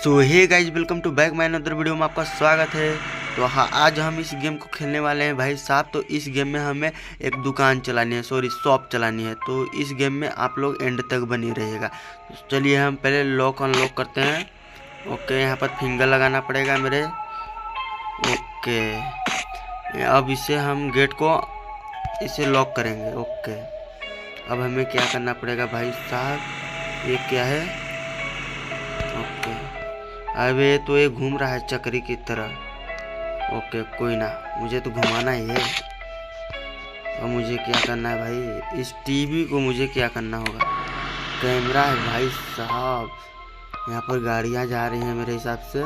So hey guys, welcome to back my another video में आपका स्वागत है। तो हाँ, आज हम इस गेम को खेलने वाले हैं भाई साहब। तो इस गेम में हमें एक दुकान चलानी है, सॉरी शॉप चलानी है। तो इस गेम में आप लोग एंड तक बनी रहिएगा। तो चलिए हम पहले लॉक अनलॉक करते हैं। ओके, यहाँ पर फिंगर लगाना पड़ेगा मेरे। ओके, अब इसे हम गेट को इसे लॉक करेंगे। ओके, अब हमें क्या करना पड़ेगा भाई साहब, ये क्या है? ओके, अब ये तो ये घूम रहा है चक्री की तरह। ओके, कोई ना, मुझे तो घुमाना ही है। अब मुझे क्या करना है भाई, इस टीवी को मुझे क्या करना होगा? कैमरा है भाई साहब, यहाँ पर गाड़ियाँ जा रही हैं मेरे हिसाब से।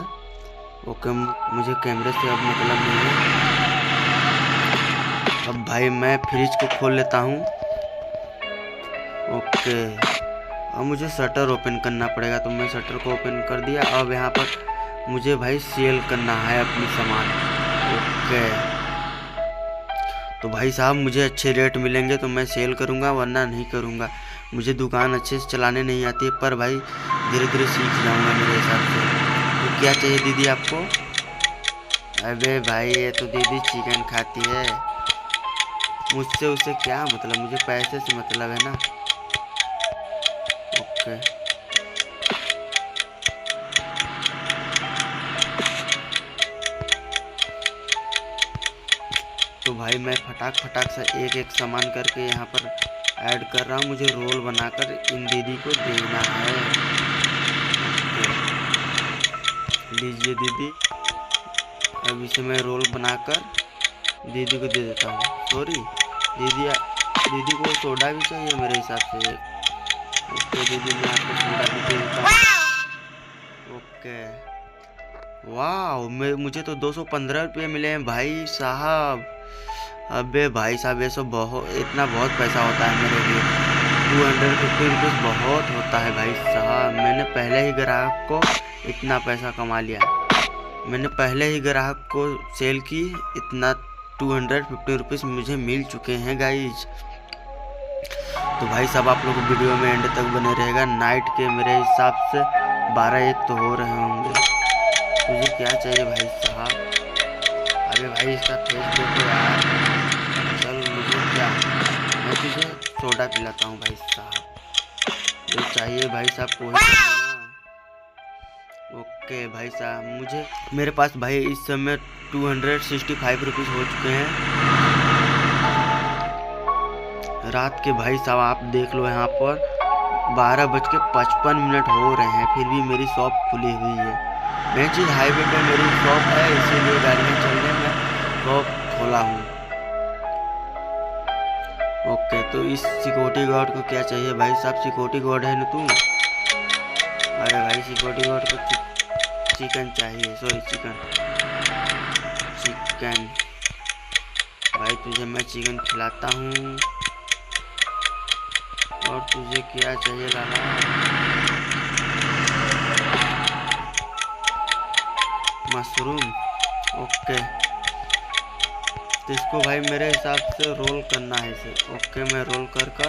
ओके, मुझे कैमरे से अब मतलब नहीं है। अब भाई मैं फ्रिज को खोल लेता हूँ। ओके, अब मुझे शटर ओपन करना पड़ेगा। तो मैं शटर को ओपन कर दिया। अब यहाँ पर मुझे भाई सेल करना है अपनी सामान। ओके, तो भाई साहब मुझे अच्छे रेट मिलेंगे तो मैं सेल करूँगा, वरना नहीं करूँगा। मुझे दुकान अच्छे से चलाने नहीं आती है, पर भाई धीरे धीरे सीख जाऊँगा मेरे हिसाब से। तो क्या चाहिए दीदी आपको? अबे भाई, ये तो दीदी चिकन खाती है, मुझसे उसे क्या मतलब, मुझे पैसे से मतलब है ना। ओके, तो भाई मैं फटाक से एक एक सामान करके यहाँ पर ऐड कर रहा हूँ। मुझे रोल बनाकर इन दीदी को देना है। लीजिए दीदी, अब इसे मैं रोल बनाकर दीदी को दे देता हूँ। सॉरी दीदी को सोडा भी चाहिए मेरे हिसाब से। ओके दीदी, मैं आपको सोडा भी दे देता हूँ। ओके, वाह, मुझे तो 215 रुपये मिले हैं भाई साहब। अबे भाई साहब, ये सब बहुत पैसा होता है मेरे लिए। 250 रुपीज़ बहुत होता है भाई साहब। मैंने पहले ही ग्राहक को इतना पैसा कमा लिया। मैंने पहले ही ग्राहक को सेल की, इतना 250 रुपीज़ मुझे मिल चुके हैं गाइज। तो भाई साहब आप लोग वीडियो में एंड तक बने रहेगा। नाइट के मेरे हिसाब से 12-1 तो हो रहे होंगे। तुझे क्या चाहिए भाई साहब? अरे भाई इसका फेस देखो यार। चल, मुझे क्या, मैं तुझे सोडा पिलाता हूँ भाई साहब। जो चाहिए भाई साहब को ही ना। ओके भाई साहब, मेरे पास भाई इस समय 265 रुपीज़ हो चुके हैं रात के। भाई साहब आप देख लो, यहाँ पर 12:55 हो रहे हैं, फिर भी मेरी शॉप खुली हुई है। मेन चीज़, हाईवे पे मेरी शॉप है, इसीलिए गाड़ियाँ चल रही हैं, मैं शॉप खोला हूँ। ओके, तो इस सिक्योरिटी गार्ड को क्या चाहिए भाई साहब? सिक्योरिटी गार्ड है ना तू? अरे भाई, सिक्योरिटी गार्ड को चिकन चाहिए, सॉरी चिकन। भाई तुझे मैं चिकन खिलाता हूँ। और तुझे क्या चाहिए लाला? मशरूम। ओके, तो इसको भाई मेरे हिसाब से रोल करना है इसे। ओके, मैं रोल कर और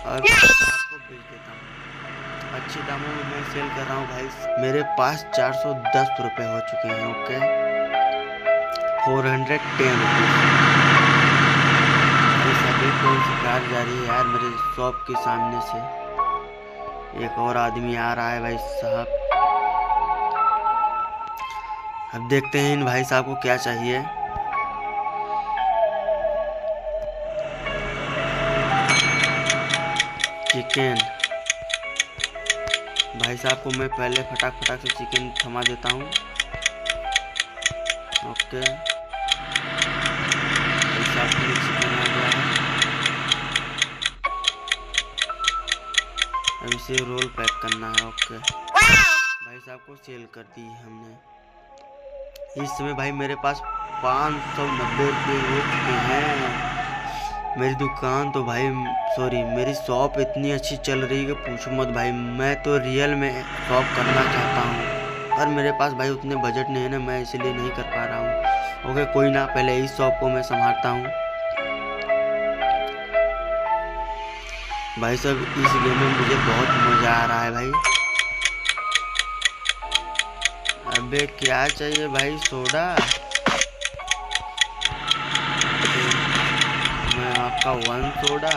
आपको भेज देता हूँ। अच्छे दामों में मैं सेल कर रहा हूँ भाई। मेरे पास 410 रुपये हो चुके हैं। Okay, 410 rupees. सभी को शिकार जा रही है यार मेरे शॉप के सामने से। एक और आदमी आ रहा है भाई साहब। अब देखते हैं इन भाई साहब को क्या चाहिए। चिकन। भाई साहब को मैं पहले फटाक से चिकन थमा देता हूँ। ओके, भाई साहब के लिए चिकन आ गया है। अब इसे रोल पैक करना है। ओके, भाई साहब को सेल कर दी हमने। इस समय भाई मेरे पास 590 रुपये हो चुके हैं। मेरी दुकान तो भाई, सॉरी मेरी शॉप इतनी अच्छी चल रही है कि पूछो मत भाई। मैं तो रियल में शॉप करना चाहता हूँ, पर मेरे पास भाई उतने बजट नहीं है ना, मैं इसलिए नहीं कर पा रहा हूँ। ओके, कोई ना, पहले इस शॉप को मैं संभालता हूँ। भाई साहब इस गेम में मुझे बहुत मज़ा आ रहा है भाई। अबे क्या चाहिए भाई? सोडा? मैं आपका 1 सोडा,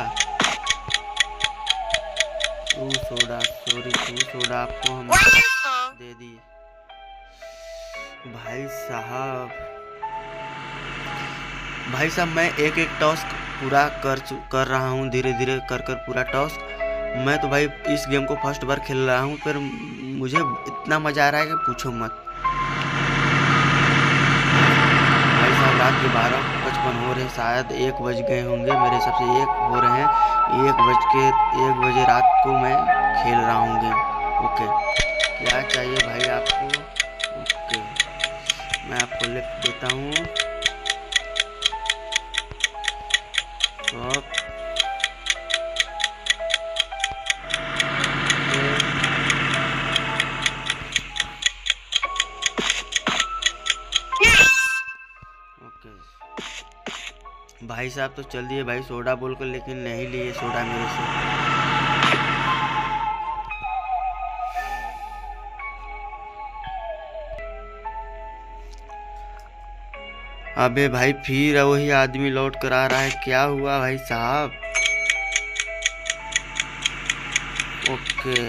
2 सोडा, सॉरी 2 सोडा आपको हम दे दिए। भाई साहब मैं एक एक टास्क पूरा कर रहा हूँ, धीरे धीरे कर पूरा टास्क। मैं तो भाई इस गेम को फर्स्ट बार खेल रहा हूँ, पर मुझे इतना मज़ा आ रहा है कि पूछो मत। भाई साहब रात के 12:55 हो रहे, शायद 1 बज गए होंगे, मेरे हिसाब से 1 हो रहे हैं। 1 बजे रात को मैं खेल रहा हूँ गेम। ओके, क्या चाहिए भाई आपको? ओके, मैं आपको लिख देता हूँ। भाई साहब तो चल दिए भाई सोडा बोलकर, लेकिन नहीं लिए सोडा मेरे से। अबे भाई फिर वही आदमी लौट कर आ रहा है, क्या हुआ भाई साहब? ओके,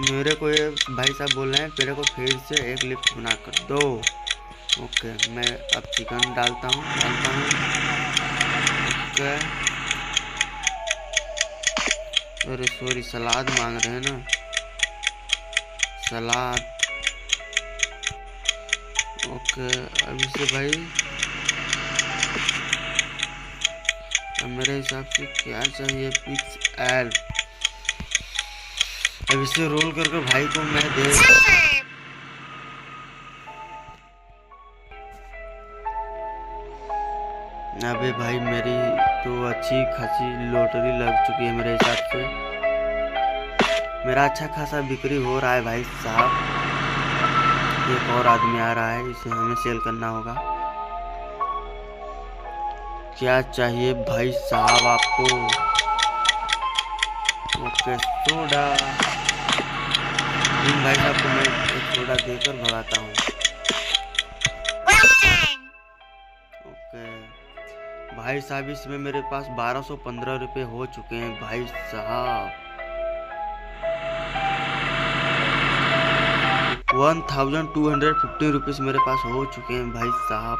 मेरे को ये भाई साहब बोल रहे हैं मेरे को फिर से एक लिफ्ट बना कर दो। ओके, मैं अब चिकन डालता हूँ। ओके, अरे सॉरी, सलाद मांग रहे हैं ना, सलाद। ओके, अब इसे भाई अब मेरे हिसाब से क्या चाहिए? Pics add. अब इसे रोल करके भाई को मैं दे। अबे भाई मेरी तो अच्छी खासी लॉटरी लग चुकी है मेरे हिसाब से। मेरा अच्छा खासा बिक्री हो रहा है भाई साहब। एक और आदमी आ रहा है, इसे हमें सेल करना होगा। क्या चाहिए भाई साहब आपको? Okay, soda. इन भाई साहब को मैं एक सोडा देकर भगाता हूँ। भाई साहब इसमें मेरे पास 1215 रुपये हो चुके हैं भाई साहब। 1250 रुपीज मेरे पास हो चुके हैं भाई साहब।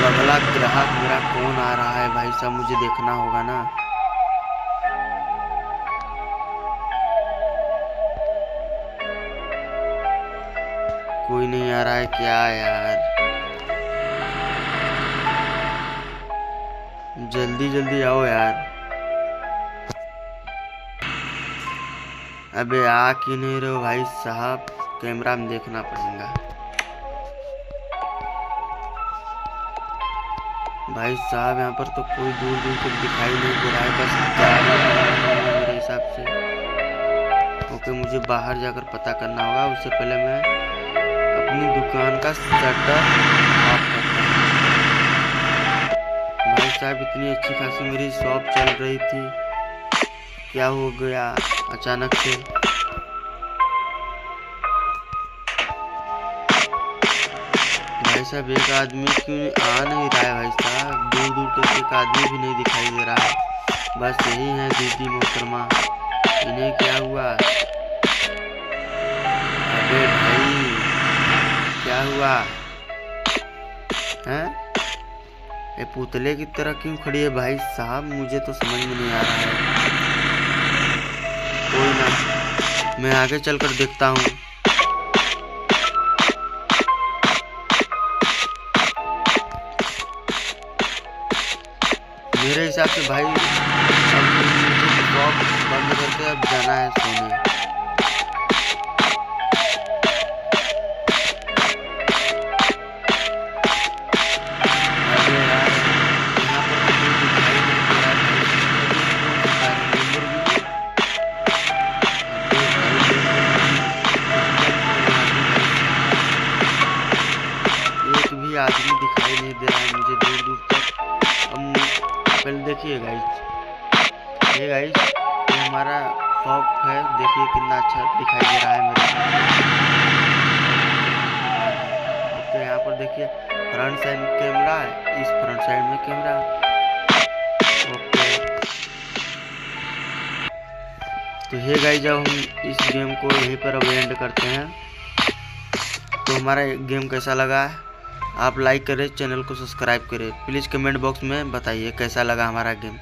अगला ग्राहक मेरा कौन आ रहा है भाई साहब, मुझे देखना होगा ना। कोई नहीं आ रहा है क्या यार? जल्दी जल्दी आओ यार। अबे आ क्यों नहीं रहे हो भाई साहब? कैमरा में देखना पड़ेगा भाई साहब। यहाँ पर तो कोई दूर दूर तक दिखाई नहीं दे रहा है, बस गाड़ी मेरे हिसाब से। ओके, मुझे बाहर जाकर पता करना होगा। उससे पहले मैं अपनी दुकान का शटर ऑफ करता हूँ। भाई साहब इतनी अच्छी खासी मेरी शॉप चल रही थी, क्या हो गया अचानक से? भाई साहब एक आदमी क्यों आ नहीं रहा है भाई साहब? दूर दूर तक एक आदमी भी नहीं दिखाई दे रहा है। बस यही है दीदी मोहतरमा, इन्हें क्या हुआ? अबे भाई क्या हुआ है? ये पुतले की तरह क्यों खड़ी है भाई साहब? मुझे तो समझ में नहीं आ रहा है। कोई ना, मैं आगे चलकर देखता हूँ। मेरे हिसाब से भाई अब मुझे शॉप बंद करके अब जाना है सोने। आदमी दिखाई नहीं दे रहा है मुझे दूर दूर तक। अब पहले देखिए गाइस, ये गाइस ये हमारा सॉफ्ट है, देखिए कितना अच्छा दिखाई दे रहा है मेरे सामने। तो यहाँ पर देखिए फ्रंट साइड में कैमरा है, इस फ्रंट साइड में कैमरा है। ओके, तो ये गाइस जब हम इस गेम को यहीं पर अब एंड करते हैं। तो हमारा गेम कैसा लगा आप लाइक करें, चैनल को सब्सक्राइब करें, प्लीज़ कमेंट बॉक्स में बताइए कैसा लगा हमारा गेम।